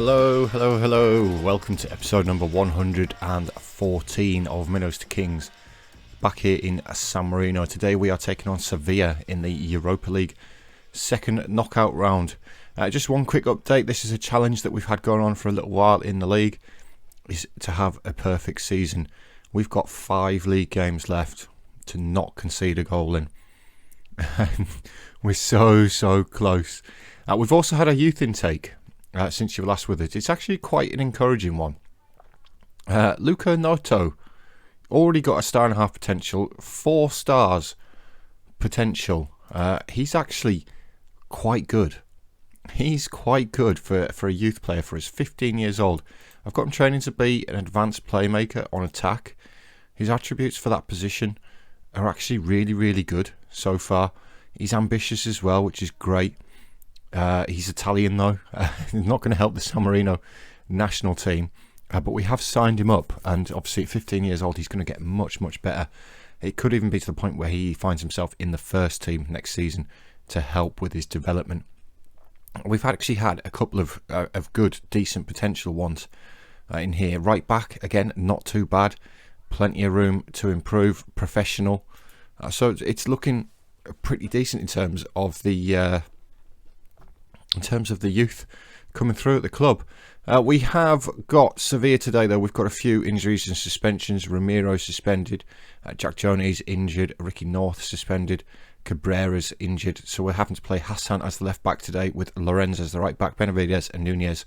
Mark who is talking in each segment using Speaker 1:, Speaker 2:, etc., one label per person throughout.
Speaker 1: Hello, hello, hello. Welcome to episode number 114 of Minnows to Kings. Back here in San Marino. Today we are taking on Sevilla in the Europa League second knockout round. Just one quick update. This is a challenge that we've had going on for a little while in the league, is to have a perfect season. We've got 5 league games left to not concede a goal in. We're so close. We've also had a youth intake since you were last with us. It's actually quite an encouraging one. Luca Noto already got a 1.5 potential, 4 stars potential. He's actually quite good. He's quite good for a youth player. For his 15 years old, I've got him training to be an advanced playmaker on attack. His attributes for that position are actually really good so far. He's ambitious as well, which is great. He's Italian though. He's not going to help the San Marino national team, but we have signed him up, and obviously at 15 years old he's going to get much better. It could even be to the point where he finds himself in the first team next season to help with his development. We've actually had a couple of good, decent potential ones in here. Right back, again, not too bad. Plenty of room to improve. Professional. So it's looking pretty decent in terms of the youth coming through at the club. We have got Sevilla today, though. We've got a few injuries and suspensions. Ramiro suspended. Jack Jones injured. Ricky North suspended. Cabrera's injured. So we're having to play Hassan as the left back today, with Lorenz as the right back, Benavides and Nunez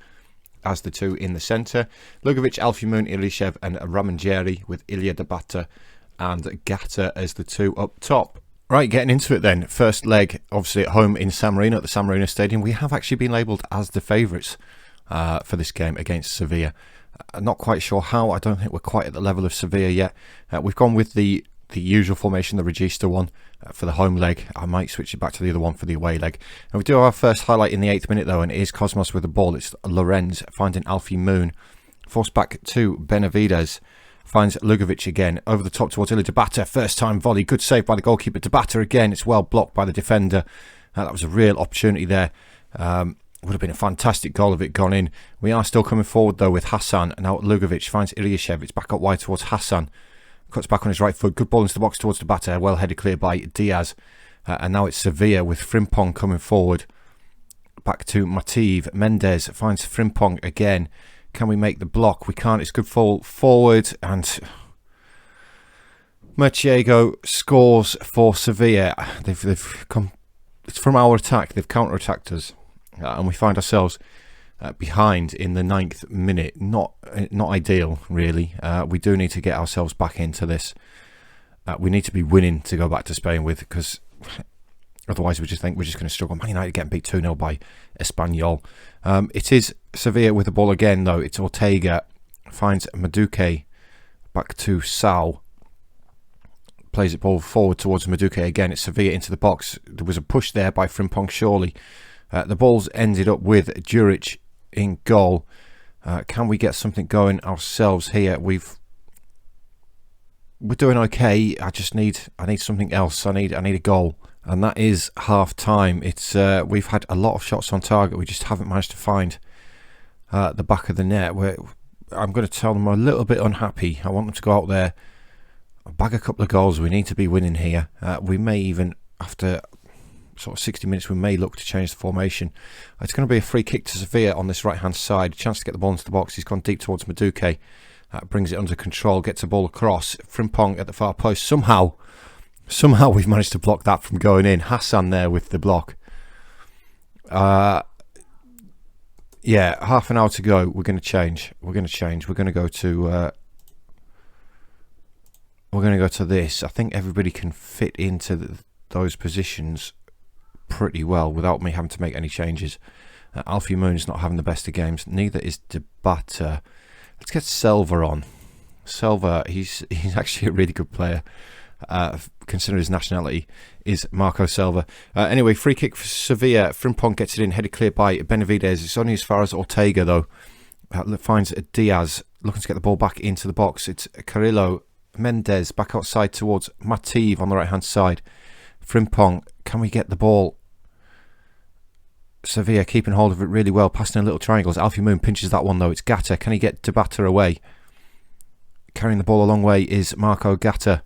Speaker 1: as the 2 in the centre. Lugovic, Alfie Moon, Ilishev and Ramanjeri, with Ilya Dabata and Gata as the 2 up top. Right, getting into it then. First leg, obviously at home in San Marino, at the San Marino Stadium. We have actually been labelled as the favourites for this game against Sevilla. Not quite sure how. I don't think we're quite at the level of Sevilla yet. We've gone with the usual formation, the Regista one, for the home leg. I might switch it back to the other one for the away leg. And we do have our first highlight in the 8th minute, though, and it is Cosmos with the ball. It's Lorenz finding Alfie Moon. Forced back to Benavides. Finds Lugovic again, over the top towards Ilya Dabata. First time volley, good save by the goalkeeper. Dabata again, it's well blocked by the defender. That was a real opportunity there. Would have been a fantastic goal if it gone in. We are still coming forward though with Hassan. And now Lugovic finds Ilyashev. It's back up wide towards Hassan. Cuts back on his right foot. Good ball into the box towards Dabata. Well headed clear by Diaz. And now it's Sevilla with Frimpong coming forward. Back to Mativ. Mendes finds Frimpong again. Can we make the block? We can't. It's good fall forward, and Murciego scores for Sevilla. They've come. It's from our attack. They've counter-attacked us, and we find ourselves behind in the 9th minute. Not ideal, really. We do need to get ourselves back into this. We need to be winning to go back to Spain with, because otherwise we just think we're just going to struggle. Man United getting beat 2-0 by Espanyol. It is Sevilla with the ball again, though. It's Ortega. Finds Madueke. Back to Sal. Plays it ball forward towards Madueke again. It's Sevilla into the box. There was a push there by Frimpong, surely. The ball's ended up with Djuric in goal. Can we get something going ourselves here? We're doing okay. I need something else. I need a goal. And that is half time. It's we've had a lot of shots on target. We just haven't managed to find the back of the net. I'm going to tell them I'm a little bit unhappy. I want them to go out there, bag a couple of goals. We need to be winning here. We may even, after sort of 60 minutes, we may look to change the formation. It's going to be a free kick to Sevilla on this right hand side. Chance to get the ball into the box. He's gone deep towards Madueke. Brings it under control. Gets the ball across. Frimpong at the far post. Somehow we've managed to block that from going in. Hassan there with the block. Yeah, half an hour to go. We're going to change. We're going to go to this. I think everybody can fit into those positions pretty well without me having to make any changes. Alfie Moon's not having the best of games. Neither is Dabata. Let's get Selva on. Selva, he's actually a really good player. Considering his nationality is Marco Selva. Anyway, free kick for Sevilla. Frimpong gets it in, headed clear by Benavides. It's only as far as Ortega though. Finds Diaz, looking to get the ball back into the box. It's Carrillo. Mendes back outside towards Mativ on the right hand side. Frimpong, can we get the ball Sevilla keeping hold of it really well, passing in little triangles. Alfie Moon pinches that one though. It's Gatta. Can he get Tabata away? Carrying the ball a long way is Marco Gatta.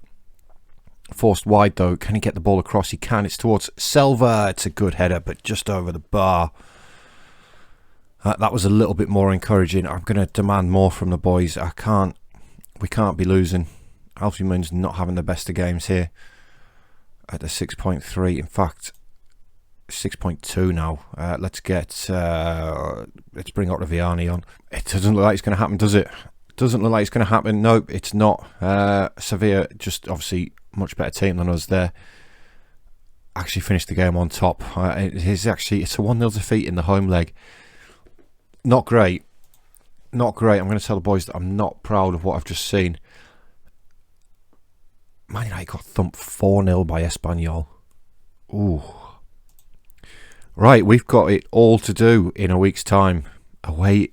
Speaker 1: Forced wide though. Can he get the ball across? He can. It's towards Selva. It's a good header, but just over the bar. That was a little bit more encouraging. I'm going to demand more from the boys. We can't be losing. Alfie Moon's not having the best of games here. At the 6.3. In fact, 6.2 now. Let's bring Ottaviani on. It doesn't look like it's going to happen, does it? Doesn't look like it's going to happen. Nope, it's not. Sevilla, just obviously much better team than us there. Actually finished the game on top. It's a 1-0 defeat in the home leg. Not great. Not great. I'm going to tell the boys that I'm not proud of what I've just seen. Man United got thumped 4-0 by Espanyol. Ooh. Right, we've got it all to do in a week's time. Away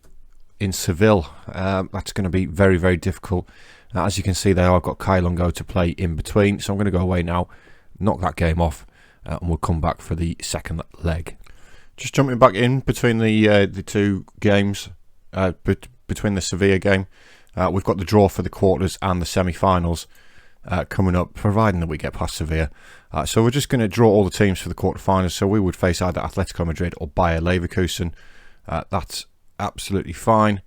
Speaker 1: in Seville. That's going to be very, very difficult. As you can see there, I've got Kai Lungo to play in between. So I'm going to go away now, knock that game off, and we'll come back for the second leg. Just jumping back in between the two games, between the Sevilla game. We've got the draw for the quarters and the semi-finals coming up, providing that we get past Sevilla. So we're just going to draw all the teams for the quarterfinals. So we would face either Atletico Madrid or Bayer Leverkusen. That's absolutely fine.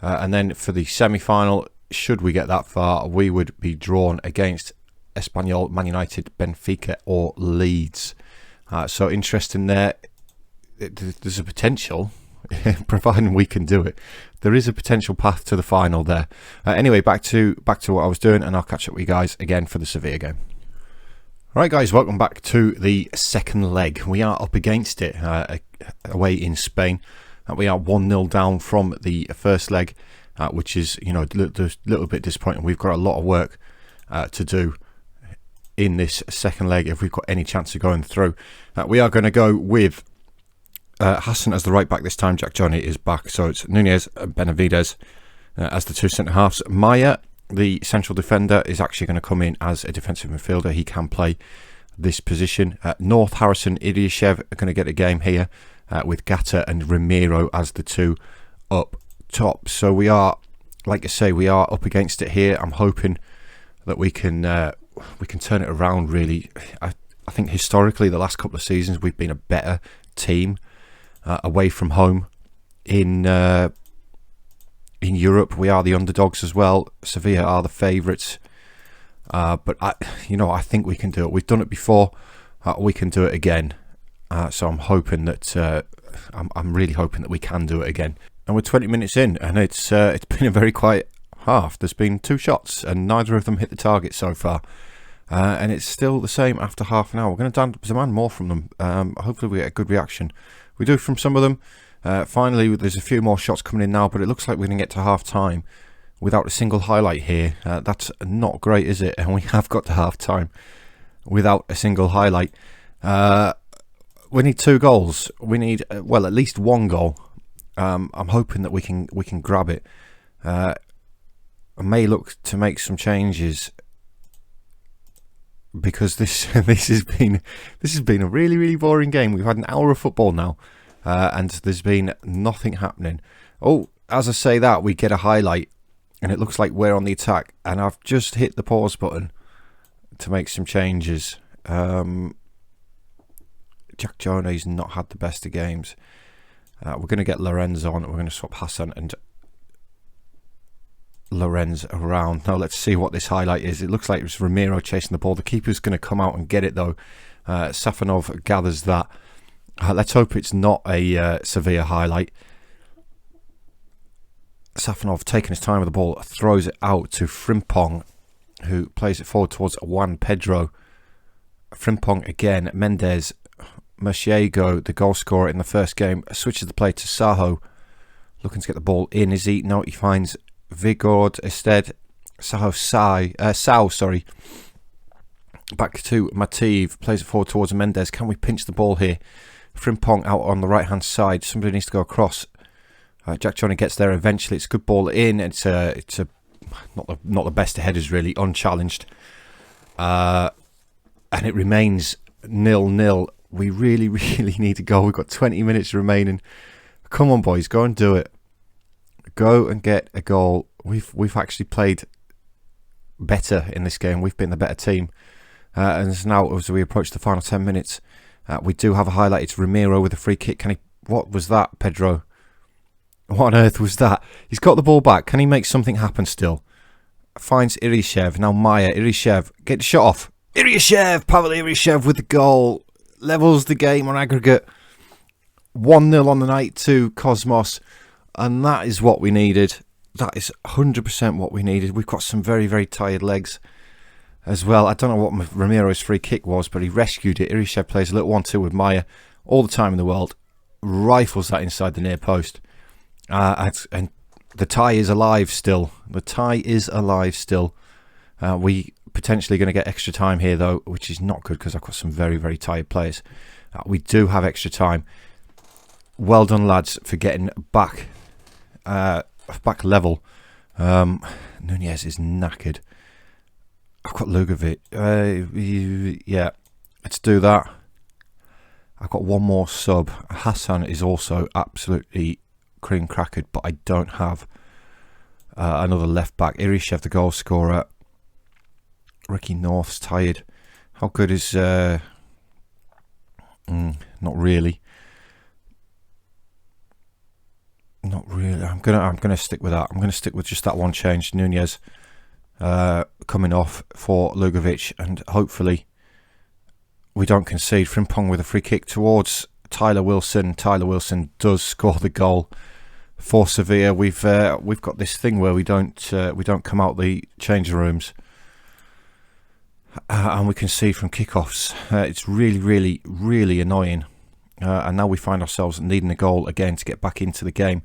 Speaker 1: And then for the semi-final, should we get that far, we would be drawn against Espanyol, Man United, Benfica or Leeds. So interesting there. There's a potential, providing we can do it. There is a potential path to the final there. Anyway, back to what I was doing, and I'll catch up with you guys again for the Sevilla game. Right, guys, welcome back to the second leg. We are up against it away in Spain. We are 1-0 down from the first leg, which is, a little bit disappointing. We've got a lot of work to do in this second leg if we've got any chance of going through. We are going to go with Hassan as the right back this time. Jack Johnny is back, so it's Nunez and Benavides as the two centre halves. Maya, the central defender, is actually going to come in as a defensive midfielder. He can play this position. North, Harrison, Ilyashev are going to get a game here with Gatta and Ramiro as the two up top. So we are, like I say, we are up against it here. I'm hoping that we can turn it around. Really, I think historically the last couple of seasons we've been a better team away from home in Europe. We are the underdogs as well. Sevilla are the favourites, but I think we can do it. We've done it before. We can do it again. So I'm hoping that I'm really hoping that we can do it again. And we're 20 minutes in, and it's been a very quiet half. There's been 2 shots, and neither of them hit the target so far. And it's still the same after half an hour. We're going to demand more from them. Hopefully we get a good reaction. We do from some of them. Finally, there's a few more shots coming in now, but it looks like we're going to get to half time without a single highlight here. That's not great, is it? And we have got to half time without a single highlight. We need 2 goals. We need at least 1 goal. I'm hoping that we can grab it. I may look to make some changes because this has been a really, really boring game. We've had an hour of football now, and there's been nothing happening. Oh, as I say that, we get a highlight, and it looks like we're on the attack. And I've just hit the pause button to make some changes. Jack Jonah's not had the best of games. We're going to get Lorenz on. We're going to swap Hassan and Lorenz around. Now let's see what this highlight is. It looks like it's Ramiro chasing the ball. The keeper's going to come out and get it though. Safanov gathers that. Let's hope it's not a Sevilla highlight. Safanov taking his time with the ball, throws it out to Frimpong, who plays it forward towards Juan Pedro. Frimpong again. Mendes, Murciego, the goal scorer in the first game, switches the play to Saho, looking to get the ball in. Is he? No, he finds Vigord instead. Sao, sorry. Back to Mativ, plays it forward towards Mendes. Can we pinch the ball here? Frimpong out on the right hand side. Somebody needs to go across. Jack Johnny gets there eventually. It's a good ball in. It's not the best of headers really, unchallenged. And it remains 0-0 We really, really need a goal. We've got 20 minutes remaining. Come on, boys, go and do it. Go and get a goal. We've actually played better in this game. We've been the better team. And now, as we approach the final 10 minutes, we do have a highlight. It's Ramiro with a free kick. What was that, Pedro? What on earth was that? He's got the ball back. Can he make something happen still? Finds Irishev. Now Maya. Irishev. Get the shot off. Irishev. Pavel Irishev with the goal. Levels the game on aggregate. 1-0 on the night to Cosmos. And that is what we needed. That is 100% what we needed. We've got some very, very tired legs as well. I don't know what Ramiro's free kick was, but he rescued it. Irishev plays a little 1-2 with Maya all the time in the world. Rifles that inside the near post. And the tie is alive still. The tie is alive still. We potentially going to get extra time here, though, which is not good because I've got some very, very tired players. We do have extra time. Well done, lads, for getting back level. Nunez is knackered. I've got Lugovic. Yeah, let's do that. I've got one more sub. Hassan is also absolutely cream crackered, but I don't have another left back. Irishev, the goal scorer. Ricky North's tired. How good is? Not really. Not really. I'm gonna stick with that. I'm gonna stick with just that one change. Nunez coming off for Lugovic, and hopefully we don't concede. Frimpong with a free kick towards Tyler Wilson. Tyler Wilson does score the goal for Sevilla. We've got this thing where we don't come out the changing rooms, and we concede from kickoffs. It's really, really, really annoying. And now we find ourselves needing a goal again to get back into the game.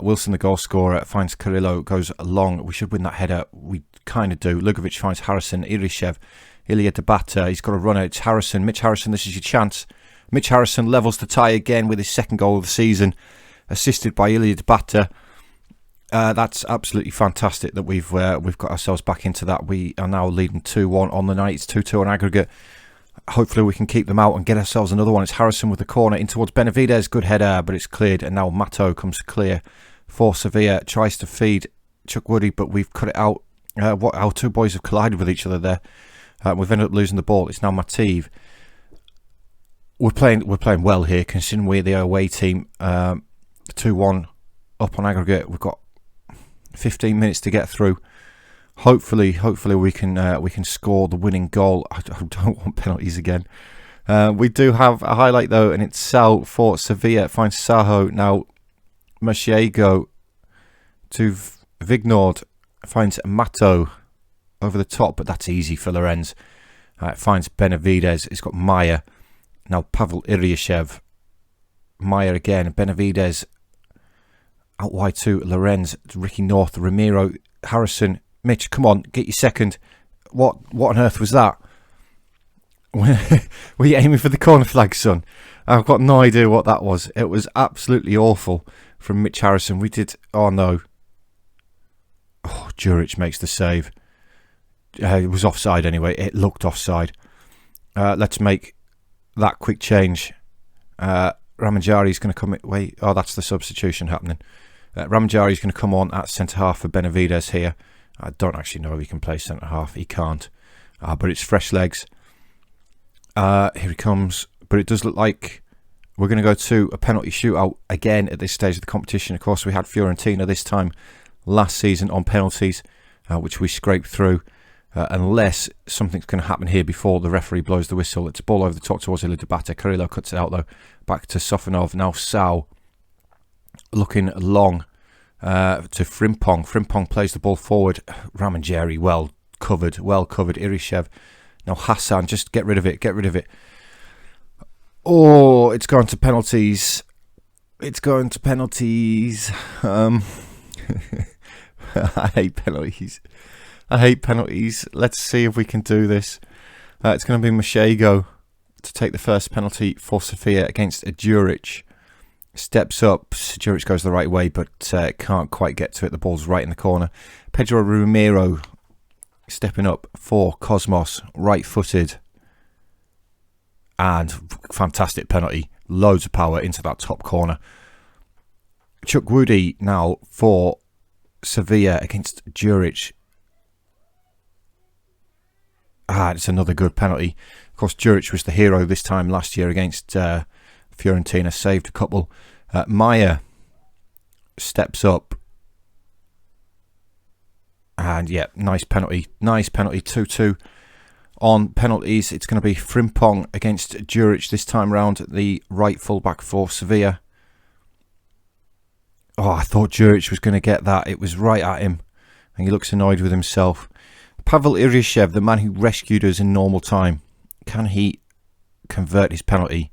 Speaker 1: Wilson, the goal scorer, finds Carrillo, goes long. We should win that header. We kind of do. Lugovic finds Harrison. Irishev. Ilya Debata. He's got a runner. It's Harrison. Mitch Harrison, this is your chance. Mitch Harrison levels the tie again with his second goal of the season, assisted by Ilya Debata. That's absolutely fantastic that we've got ourselves back into that. We are now leading 2-1 on the night. It's 2-2 on aggregate. Hopefully we can keep them out and get ourselves another one. It's Harrison with the corner in towards Benavides. Good header, but it's cleared. And now Mato comes clear for Sevilla. Tries to feed Chuck Woody, but we've cut it out. Our two boys have collided with each other there. We've ended up losing the ball. It's now Mativ. We're playing well here, considering we're the away team. 2-1 up on aggregate. We've got 15 minutes to get through. Hopefully we can score the winning goal. I don't want penalties again. We do have a highlight though, and it's Sal for Sevilla. Finds Saho. Now Machiego to Vignord. Finds Mato over the top, but that's easy for Lorenz. Finds Benavides. It's got Maya. Now Pavel Irishev. Maya again. Benavides out wide to Lorenz. Ricky North. Ramiro. Harrison. Mitch, come on, get your second. What on earth was that? Were you aiming for the corner flag, son? I've got no idea what that was. It was absolutely awful from Mitch Harrison. We did... Oh, no. Oh, Juric makes the save. It was offside anyway. It looked offside. Let's make that quick change. Ramanjari's going to come... Wait. Oh, that's the substitution happening. Ramanjari's going to come on at centre-half for Benavides here. I don't actually know if he can play centre-half. He can't. But it's fresh legs. Here he comes. But it does look like we're going to go to a penalty shootout again at this stage of the competition. Of course, we had Fiorentina this time last season on penalties, which we scraped through. Unless something's going to happen here before the referee blows the whistle. It's a ball over the top towards Ilya Debata. Carrillo cuts it out, though. Back to Sofanov. Now Sal looking long. To Frimpong. Frimpong plays the ball forward. Ramanjari well covered. Irishev. Now Hassan, just get rid of it. Oh, it's going to penalties. I hate penalties. Let's see if we can do this. It's going to be Machiego to take the first penalty for Sofia against Juric. Steps up. Juric goes the right way, but can't quite get to it. The ball's right in the corner. Pedro Ramiro stepping up for Cosmos, right-footed. And fantastic penalty. Loads of power into that top corner. Chuck Woody now for Sevilla against Juric. It's another good penalty. Of course, Juric was the hero this time last year against Fiorentina. Saved a couple. Maya steps up. And yeah, nice penalty. Nice penalty. 2-2 on penalties. It's going to be Frimpong against Juric this time round at the right full-back for Sevilla. Oh, I thought Juric was going to get that. It was right at him. And he looks annoyed with himself. Pavel Irishev, the man who rescued us in normal time. Can he convert his penalty?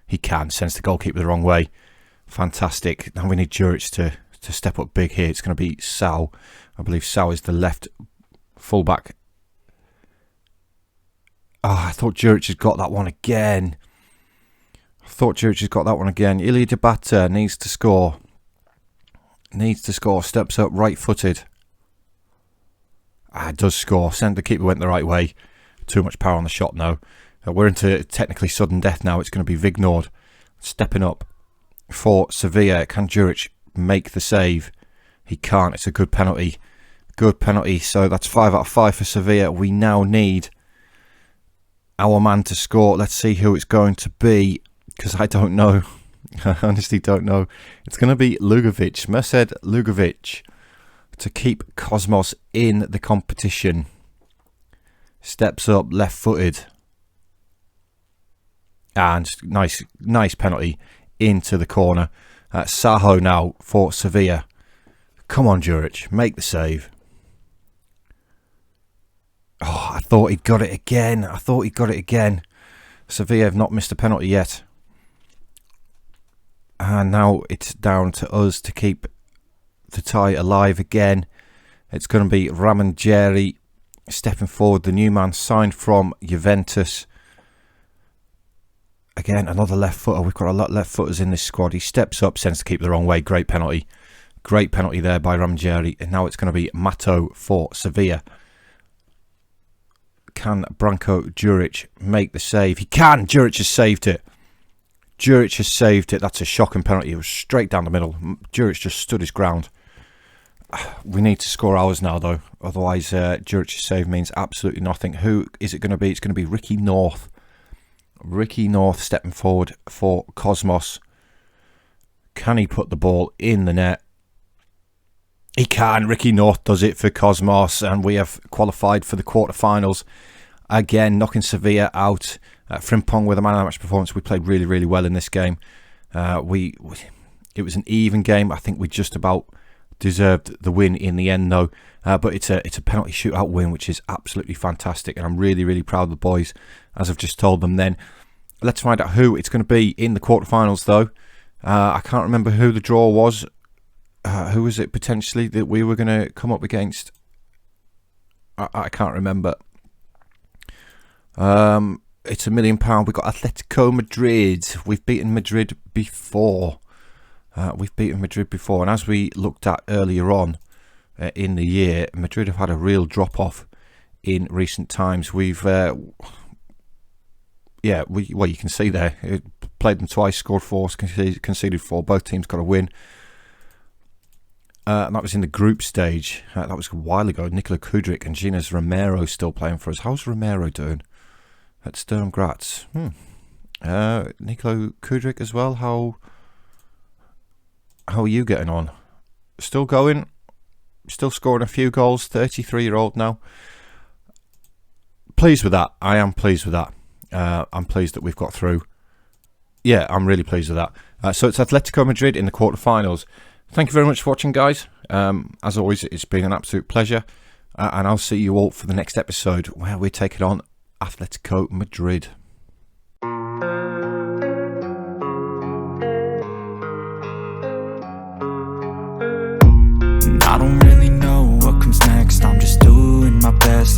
Speaker 1: He can. Sends the goalkeeper the wrong way. Fantastic. Now we need Juric to step up big here. It's going to be Sau. I believe Sau is the left fullback. I thought Juric has got that one again. Ilya Debata needs to score. Steps up right-footed. Does score. The keeper went the right way. Too much power on the shot now. We're into technically sudden death now. It's going to be Vignord stepping up for Sevilla. Can Juric make the save? He can't. It's a good penalty. So that's 5 out of 5 for Sevilla. We now need our man to score. Let's see who it's going to be, because I don't know. I honestly don't know. It's going to be Lugovic, Merced Lugovic, to keep Cosmos in the competition. Steps up, left-footed. And nice penalty into the corner. Saho now for Sevilla. Come on, Juric, make the save. I thought he'd got it again. Sevilla have not missed a penalty yet. And now it's down to us to keep the tie alive again. It's going to be Ramangeri stepping forward, the new man signed from Juventus. Again, another left footer. We've got a lot of left footers in this squad. He steps up, sends the keeper the wrong way. Great penalty there by Ramangeri. And now it's going to be Mato for Sevilla. Can Branko Juric make the save? He can. Juric has saved it. That's a shocking penalty. It was straight down the middle. Juric just stood his ground. We need to score ours now, though. Otherwise, Juric's save means absolutely nothing. Who is it going to be? It's going to be Ricky North. Ricky North stepping forward for Cosmos. Can he put the ball in the net? He can. Ricky North does it for Cosmos, and we have qualified for the quarterfinals. Again, knocking Sevilla out. Frimpong with a man of the match performance. We played really, really well in this game. It was an even game. I think we just about deserved the win in the end, though. But it's a penalty shootout win, which is absolutely fantastic, and I'm really, really proud of the boys, as I've just told them. Then let's find out who it's going to be in the quarterfinals, though. I can't remember who the draw was. Who was it potentially that we were going to come up against? I can't remember. It's £1 million. We've got Atletico Madrid. We've beaten Madrid before. And as we looked at earlier on in the year, Madrid have had a real drop-off in recent times. You can see there. It played them twice, scored 4, conceded 4. Both teams got a win. And that was in the group stage. That was a while ago. Nikola Kudryk and Gines Romero still playing for us. How's Romero doing at Sturm Graz? Nikola Kudryk as well. How are you getting on? Still going? Still scoring a few goals? 33-year-old now. Pleased with that. I am pleased with that. I'm pleased that we've got through. Yeah, I'm really pleased with that. So it's Atletico Madrid in the quarterfinals. Thank you very much for watching, guys. As always, it's been an absolute pleasure. And I'll see you all for the next episode where we're taking on Atletico Madrid.